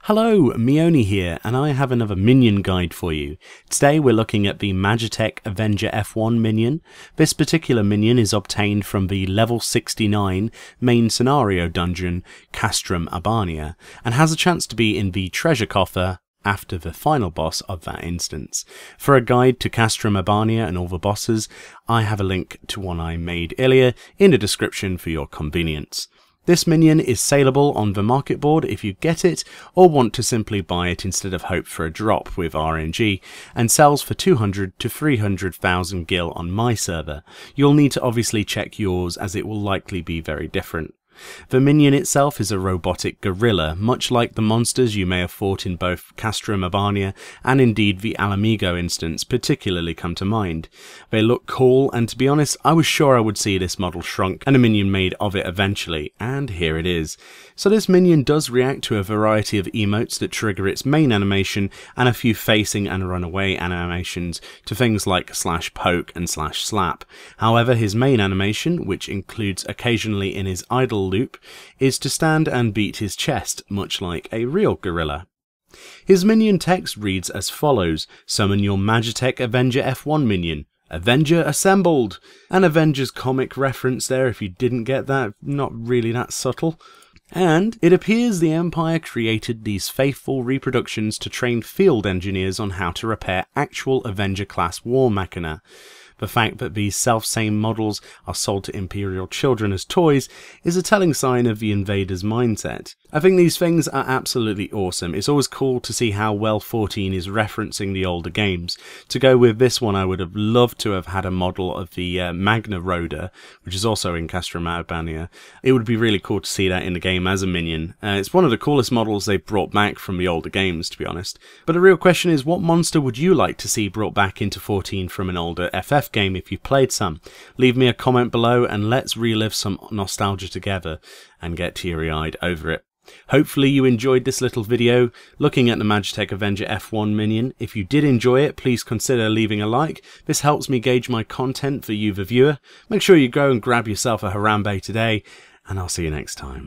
Hello, Meoni here, and I have another Minion guide for you. Today we're looking at the Magitek Avenger F1 Minion. This particular Minion is obtained from the level 69 main scenario dungeon, Castrum Urbania, and has a chance to be in the treasure coffer after the final boss of that instance. For a guide to Castrum Urbania and all the bosses, I have a link to one I made earlier in the description for your convenience. This minion is saleable on the market board if you get it or want to simply buy it instead of hope for a drop with RNG, and sells for 200 to 300,000 gil on my server. You'll need to obviously check yours as it will likely be very different. The minion itself is a robotic gorilla, much like the monsters you may have fought in both Castrum Urbania and indeed the Alamigo instance particularly come to mind. They look cool, and to be honest, I was sure I would see this model shrunk and a minion made of it eventually, and here it is. So this minion does react to a variety of emotes that trigger its main animation and a few facing and runaway animations to things like /poke and /slap. However, his main animation, which includes occasionally in his idle loop, is to stand and beat his chest, much like a real gorilla. His minion text reads as follows: "Summon your Magitek Avenger F1 minion. Avenger assembled!" An Avengers comic reference there if you didn't get that, not really that subtle. And it appears the Empire created these faithful reproductions to train field engineers on how to repair actual Avenger class war machina. The fact that these self-same models are sold to Imperial children as toys is a telling sign of the invaders' mindset. I think these things are absolutely awesome. It's always cool to see how well 14 is referencing the older games. To go with this one, I would have loved to have had a model of the Magna Rhoda, which is also in Castrum Urbania. It would be really cool to see that in the game as a minion. It's one of the coolest models they've brought back from the older games, to be honest. But the real question is, what monster would you like to see brought back into 14 from an older FF game if you played some? Leave me a comment below and let's relive some nostalgia together and get teary-eyed over it. Hopefully you enjoyed this little video looking at the Magitek Avenger F1 minion. If you did enjoy it, please consider leaving a like. This helps me gauge my content for you, the viewer. Make sure you go and grab yourself a Harambe today, and I'll see you next time.